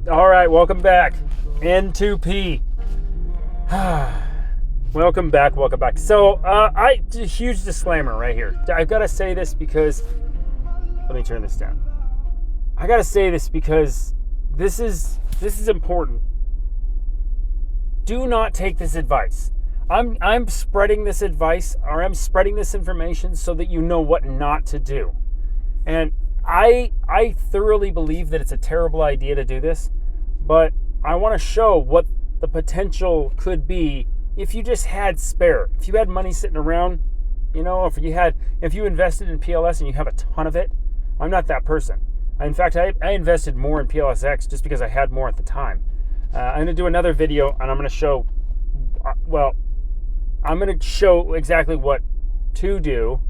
All right, welcome back. N2P. Welcome back. So, huge disclaimer right here. I've got to say this because, let me turn this down. I got to say this because this is important. Do not take this advice. I'm spreading this advice, or I'm spreading this information so that you know what not to do. And I thoroughly believe that it's a terrible idea to do this, but I want to show what the potential could be if you just had spare. If you had money sitting around, if you invested in PLS and you have a ton of it. I'm not that person. In fact, I invested more in PLSX just because I had more at the time. I'm going to do another video and I'm going to show, I'm going to show exactly what to do,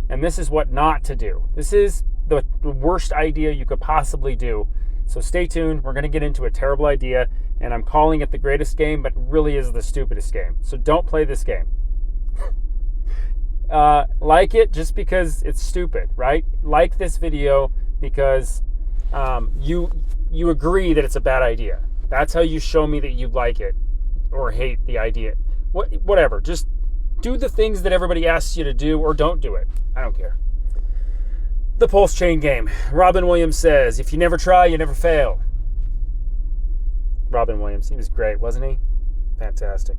and this is what not to do. This is the worst idea you could possibly do. So stay tuned. We're going to get into a terrible idea, and I'm calling it the greatest game, but really is the stupidest game. So don't play this game. Like it just because it's stupid, right? Like this video because you agree that it's a bad idea. That's how you show me that you like it or hate the idea. Whatever. Just do the things that everybody asks you to do, or don't do it. I don't care. The Pulsechain Game. Robin Williams says, if you never try, you never fail. Robin Williams, he was great, wasn't he? Fantastic.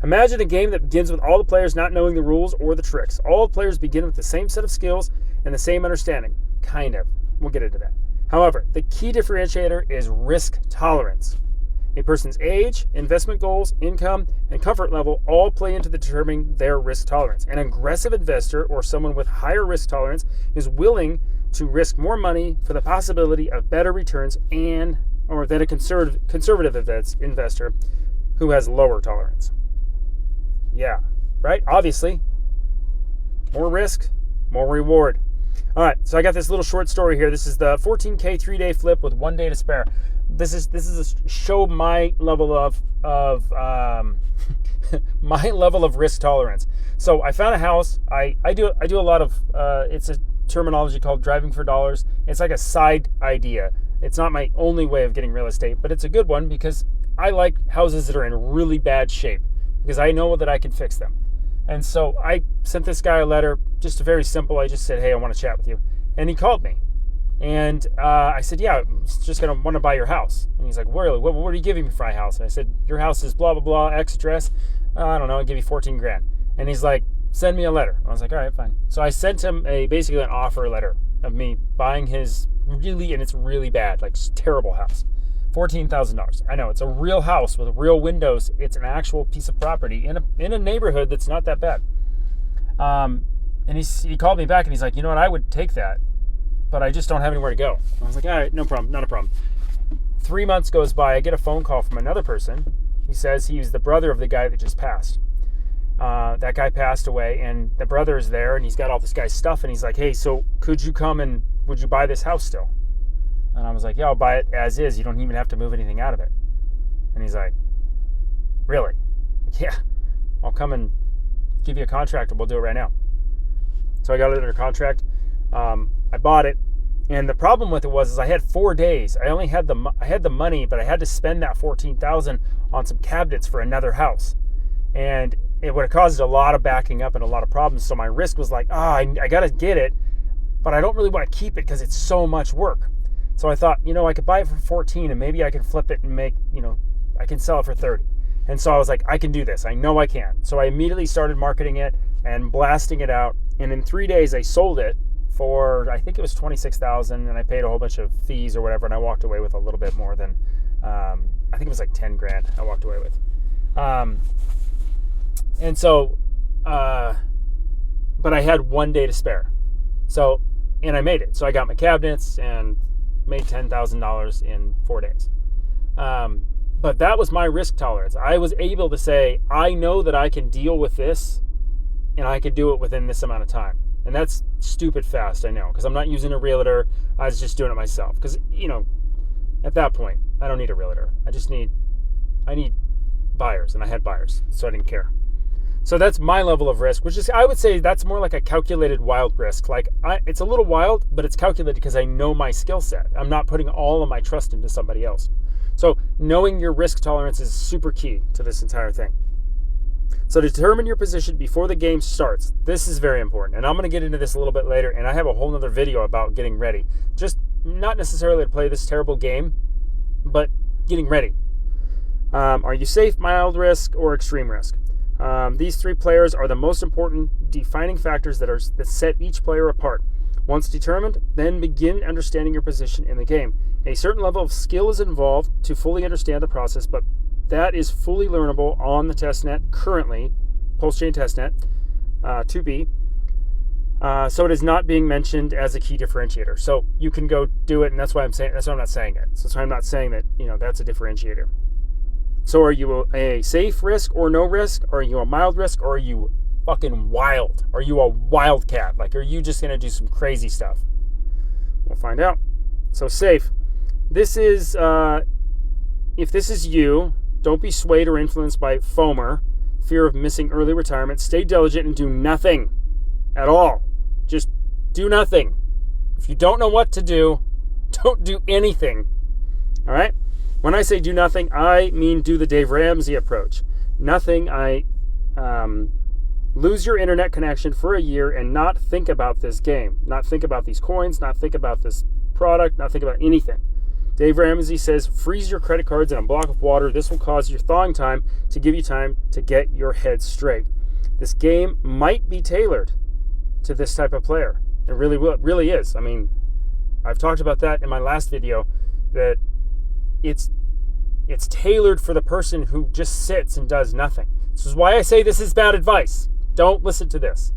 Imagine a game that begins with all the players not knowing the rules or the tricks. All the players begin with the same set of skills and the same understanding. Kind of. We'll get into that. However, the key differentiator is risk tolerance. A person's age, investment goals, income, and comfort level all play into determining their risk tolerance. An aggressive investor or someone with higher risk tolerance is willing to risk more money for the possibility of better returns than a conservative investor who has lower tolerance. Yeah, right? Obviously, more risk, more reward. All right, so I got this little short story here. This is the 14K 3-day flip with 1 day to spare. This is to show my level of my level of risk tolerance. So I found a house. I do a lot of it's a terminology called driving for dollars. It's like a side idea. It's not my only way of getting real estate, but it's a good one because I like houses that are in really bad shape because I know that I can fix them. And so I sent this guy a letter, just very simple. I just said, hey, I want to chat with you. And he called me. And I said, yeah, I'm just going to want to buy your house. And he's like, really? What are you giving me for my house? And I said, your house is blah, blah, blah, X address. I don't know, I'll give you 14 grand. And he's like, send me a letter. I was like, all right, fine. So I sent him basically an offer letter of me buying his and it's really bad, like terrible house. $14,000. I know, it's a real house with real windows. It's an actual piece of property in a neighborhood that's not that bad. And he called me back and he's like, you know what, I would take that, but I just don't have anywhere to go. I was like, all right, no problem, not a problem. 3 months goes by, I get a phone call from another person. He says he's the brother of the guy that just passed. That guy passed away, and the brother is there, and he's got all this guy's stuff, and he's like, hey, so could you come and would you buy this house still? And I was like, yeah, I'll buy it as is. You don't even have to move anything out of it. And he's like, really? Yeah, I'll come and give you a contract and we'll do it right now. So I got it under contract. I bought it. And the problem with it was I had 4 days. I only had the money, but I had to spend that $14,000 on some cabinets for another house. And it would have caused a lot of backing up and a lot of problems. So my risk was like, I got to get it, but I don't really want to keep it because it's so much work. So I thought, I could buy it for 14 and maybe I can flip it and make, I can sell it for 30. And so I was like, I can do this. I know I can. So I immediately started marketing it and blasting it out. And in 3 days, I sold it for, I think it was $26,000, and I paid a whole bunch of fees or whatever. And I walked away with a little bit more than, I think it was like 10 grand I walked away with. And so, but I had 1 day to spare. So, and I made it. So I got my cabinets and made $10,000 in 4 days. But that was my risk tolerance. I was able to say, I know that I can deal with this and I could do it within this amount of time. And that's stupid fast, I know, because I'm not using a realtor. I was just doing it myself. Because, at that point, I don't need a realtor. I need buyers, and I had buyers, so I didn't care. So that's my level of risk, which is, I would say that's more like a calculated wild risk. Like it's a little wild, but it's calculated because I know my skill set. I'm not putting all of my trust into somebody else. So knowing your risk tolerance is super key to this entire thing. So determine your position before the game starts. This is very important. And I'm going to get into this a little bit later. And I have a whole nother video about getting ready. Just not necessarily to play this terrible game, but getting ready. Are you safe, mild risk, or extreme risk? These three players are the most important defining factors that set each player apart. Once determined, then begin understanding your position in the game. A certain level of skill is involved to fully understand the process, but that is fully learnable on the testnet currently, Pulsechain testnet 2B. So it is not being mentioned as a key differentiator. So you can go do it, and that's why I'm saying that's why I'm not saying it. So I'm not saying that that's a differentiator. So are you a safe risk or no risk? Or are you a mild risk? Or are you fucking wild? Are you a wildcat? Like, are you just going to do some crazy stuff? We'll find out. So safe. This is, if this is you, don't be swayed or influenced by FOMO, fear of missing early retirement. Stay diligent and do nothing at all. Just do nothing. If you don't know what to do, don't do anything. All right? When I say do nothing, I mean do the Dave Ramsey approach. Nothing, lose your internet connection for a year and not think about this game. Not think about these coins, not think about this product, not think about anything. Dave Ramsey says, freeze your credit cards in a block of water. This will cause your thawing time to give you time to get your head straight. This game might be tailored to this type of player. It really will. It really is. I mean, I've talked about that in my last video, that it's tailored for the person who just sits and does nothing. This is why I say this is bad advice. Don't listen to this.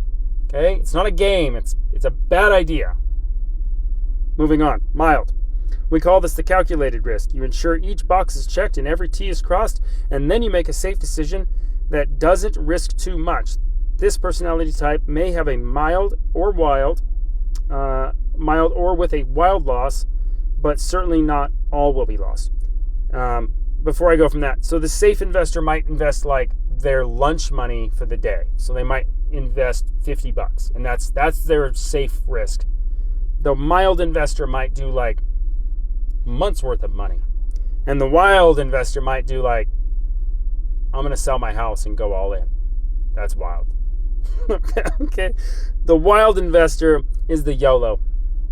Okay? It's not a game. It's a bad idea. Moving on. Mild. We call this the calculated risk. You ensure each box is checked and every T is crossed, and then you make a safe decision that doesn't risk too much. This personality type may have a mild or with a wild loss, but certainly not all will be lost. Before I go from that, so the safe investor might invest like their lunch money for the day. So they might invest $50, and that's their safe risk. The mild investor might do like months worth of money, and the wild investor might do like, I'm going to sell my house and go all in. That's wild. Okay. The wild investor is the YOLO.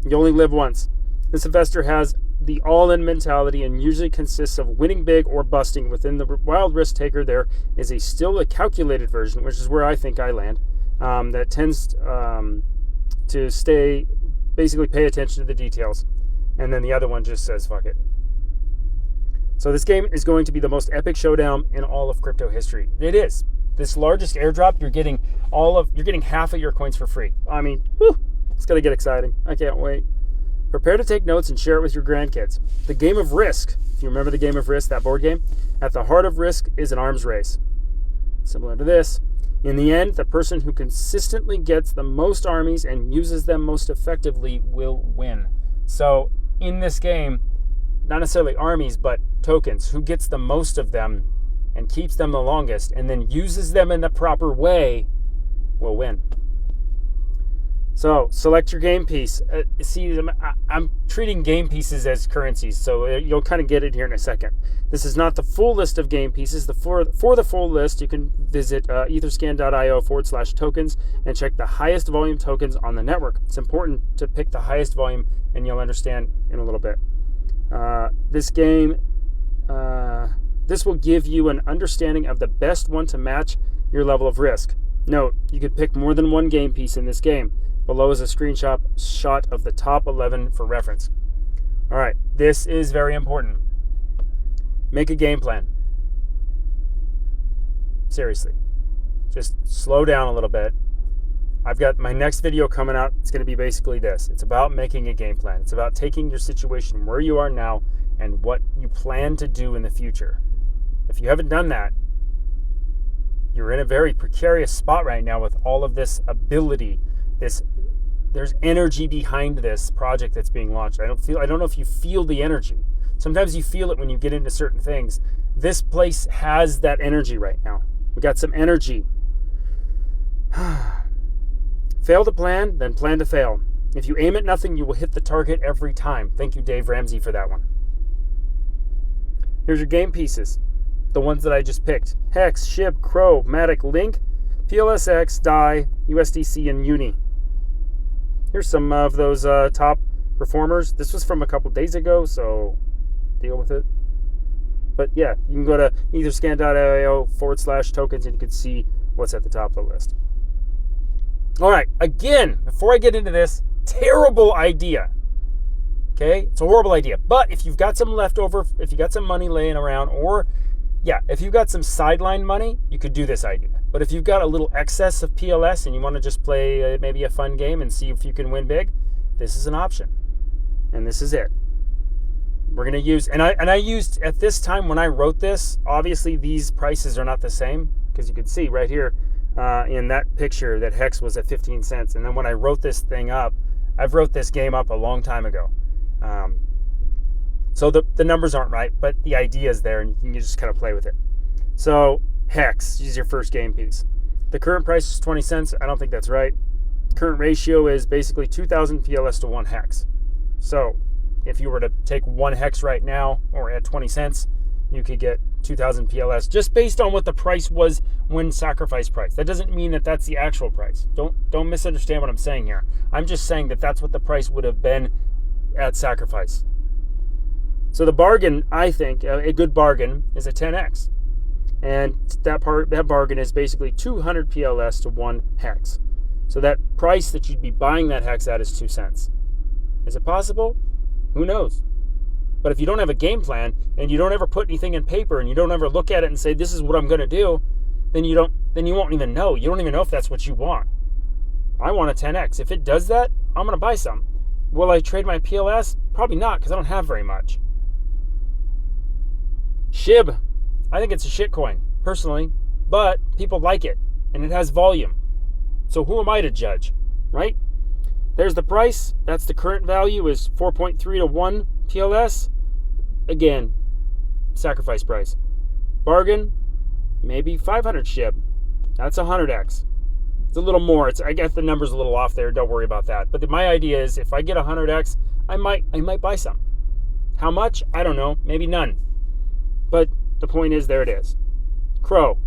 You only live once. This investor has the all-in mentality and usually consists of winning big or busting. Within the wild risk taker, there is still a calculated version, which is where I think I land, that tends to basically pay attention to the details. And then the other one just says, fuck it. So this game is going to be the most epic showdown in all of crypto history. It is. This largest airdrop, you're getting half of your coins for free. I mean, it's going to get exciting. I can't wait. Prepare to take notes and share it with your grandkids. The game of Risk, if you remember the game of Risk, that board game, at the heart of Risk is an arms race. Similar to this. In the end, the person who consistently gets the most armies and uses them most effectively will win. So in this game, not necessarily armies, but tokens, who gets the most of them and keeps them the longest and then uses them in the proper way will win. So select your game piece. See, I'm treating game pieces as currencies, so you'll kind of get it here in a second. This is not the full list of game pieces. For the full list, you can visit etherscan.io/tokens and check the highest volume tokens on the network. It's important to pick the highest volume, and you'll understand in a little bit. This will give you an understanding of the best one to match your level of risk. Note, you could pick more than one game piece in this game. Below is a screenshot of the top 11 for reference. All right, this is very important. Make a game plan. Seriously, just slow down a little bit. I've got my next video coming out. It's going to be basically this. It's about making a game plan. It's about taking your situation where you are now and what you plan to do in the future. If you haven't done that, you're in a very precarious spot right now with all of this ability. There's energy behind this project that's being launched. I don't know if you feel the energy. Sometimes you feel it when you get into certain things. This place has that energy right now. We got some energy. Fail to plan, then plan to fail. If you aim at nothing, you will hit the target every time. Thank you, Dave Ramsey, for that one. Here's your game pieces. The ones that I just picked. HEX, SHIB, CRO, MATIC, Link, PLSX, DAI, USDC, and UNI. Here's some of those top performers. This was from a couple days ago, so deal with it. But yeah, you can go to either scan.io/tokens and you can see what's at the top of the list. All right, again, before I get into this, terrible idea. Okay, it's a horrible idea. But if you've got some leftover, if you got some money laying around, or yeah, if you've got some sideline money, you could do this idea. But if you've got a little excess of PLS and you want to just play maybe a fun game and see if you can win big, this is an option. And this is it. We're going to use, and I used, at this time when I wrote this, obviously these prices are not the same, because you can see right here in that picture that HEX was at 15 cents. And then when I wrote this thing up, I've wrote this game up a long time ago. So the numbers aren't right, but the idea is there, and you can just kind of play with it. So HEX is your first game piece. The current price is 20 cents. I don't think that's right. Current ratio is basically 2,000 PLS to 1 HEX. So if you were to take 1 HEX right now, or at 20 cents, you could get 2,000 PLS just based on what the price was when sacrifice price. That doesn't mean that that's the actual price. Don't misunderstand what I'm saying here. I'm just saying that that's what the price would have been at sacrifice. So the bargain, I think, a good bargain is a 10x. And that bargain is basically 200 PLS to 1 HEX. So that price that you'd be buying that HEX at is 2 cents. Is it possible? Who knows? But if you don't have a game plan and you don't ever put anything in paper and you don't ever look at it and say, this is what I'm going to do, then you won't even know. You don't even know if that's what you want. I want a 10x. If it does that, I'm going to buy some. Will I trade my PLS? Probably not, because I don't have very much. SHIB. I think it's a shit coin, personally, but people like it, and it has volume. So who am I to judge, right? There's the price. That's the current value is 4.3 to 1 PLS. Again, sacrifice price. Bargain, maybe 500 SHIB. That's 100x. It's a little more. I guess the number's a little off there. Don't worry about that. But my idea is if I get 100x, I might buy some. How much? I don't know. Maybe none. But the point is, there it is. CRO.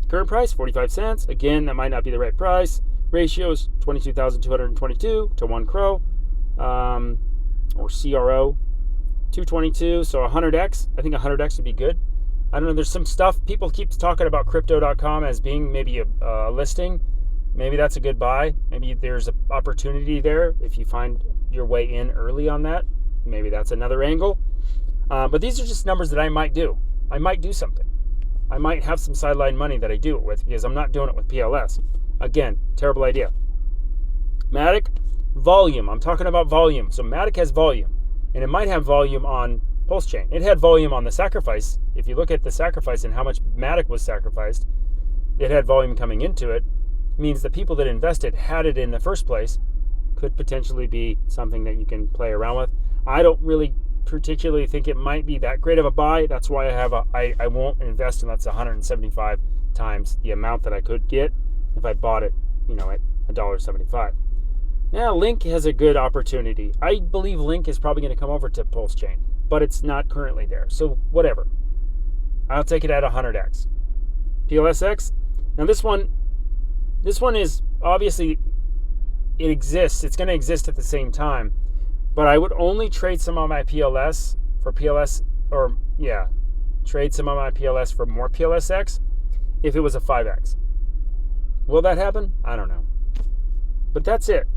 Current price, 45 cents. Again, that might not be the right price. Ratios, 22,222 to 1 CRO, or CRO, 222, so 100x. I think 100x would be good. I don't know, there's some stuff, people keep talking about crypto.com as being maybe a listing. Maybe that's a good buy. Maybe there's an opportunity there if you find your way in early on that. Maybe that's another angle. But these are just numbers that I might do. I might do something. I might have some sideline money that I do it with, because I'm not doing it with PLS. Again, terrible idea. MATIC, volume. I'm talking about volume. So MATIC has volume, and it might have volume on Pulsechain. It had volume on the sacrifice. If you look at the sacrifice and how much MATIC was sacrificed, it had volume coming into it. It means the people that invested had it in the first place. Could potentially be something that you can play around with. I don't really particularly think it might be that great of a buy. That's why I won't invest unless 175 times the amount that I could get if I bought it, at $1.75. Yeah, Link has a good opportunity. I believe Link is probably going to come over to Pulsechain, but it's not currently there. So whatever. I'll take it at 100x. PLSX. Now this one is obviously, it exists. It's going to exist at the same time. But I would only trade some of my PLS for PLS, trade some of my PLS for more PLSX if it was a 5x. Will that happen? I don't know. But that's it.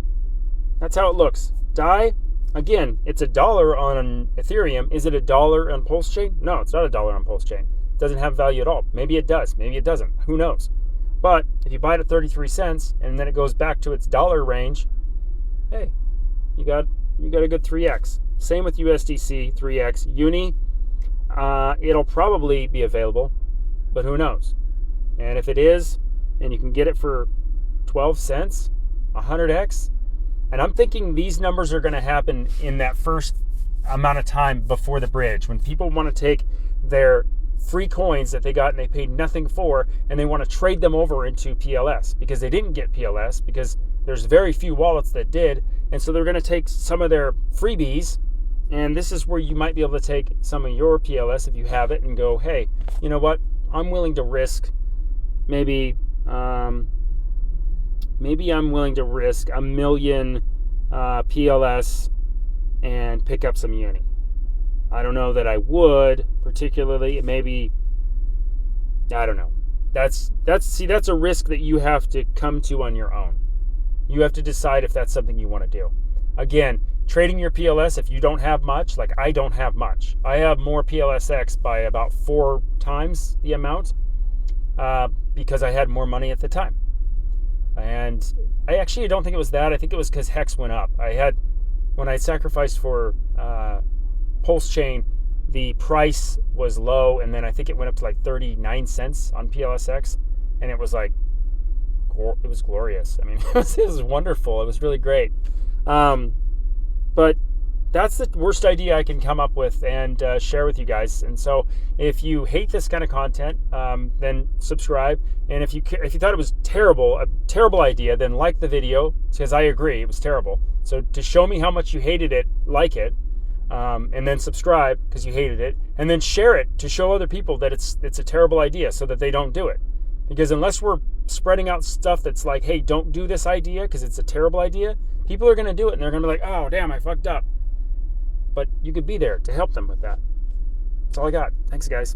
That's how it looks. DAI, again, it's $1 on Ethereum. Is it $1 on Pulsechain? No, it's not $1 on Pulsechain. It doesn't have value at all. Maybe it does. Maybe it doesn't. Who knows? But if you buy it at 33 cents and then it goes back to its dollar range, hey, you got a good 3x. Same with USDC, 3x. UNI, it'll probably be available, but who knows? And if it is, and you can get it for 12 cents, 100x, and I'm thinking these numbers are going to happen in that first amount of time before the bridge, when people want to take their free coins that they got and they paid nothing for, and they want to trade them over into PLS because they didn't get PLS, because there's very few wallets that did. And so they're going to take some of their freebies, and this is where you might be able to take some of your PLS if you have it and go, hey, you know what, I'm willing to risk maybe I'm willing to risk 1 million PLS and pick up some UNI. I don't know that I would particularly. Maybe, I don't know. That's a risk that you have to come to on your own. You have to decide if that's something you want to do. Again, trading your PLS, if you don't have much, like I don't have much. I have more PLSX by about 4 times the amount because I had more money at the time. And I actually don't think it was that. I think it was because HEX went up. When I sacrificed for Pulsechain, the price was low, and then I think it went up to like 39 cents on PLSX, and it was like, it was glorious. I mean, it was wonderful. It was really great. But that's the worst idea I can come up with and share with you guys. And so if you hate this kind of content, then subscribe. And if you thought it was a terrible idea, then like the video, because I agree, it was terrible. So to show me how much you hated it, like it, and then subscribe because you hated it, and then share it to show other people that it's a terrible idea so that they don't do it. Because unless we're spreading out stuff that's like, hey, don't do this idea because it's a terrible idea, people are going to do it, and they're going to be like, oh, damn, I fucked up. But you could be there to help them with that. That's all I got. Thanks, guys.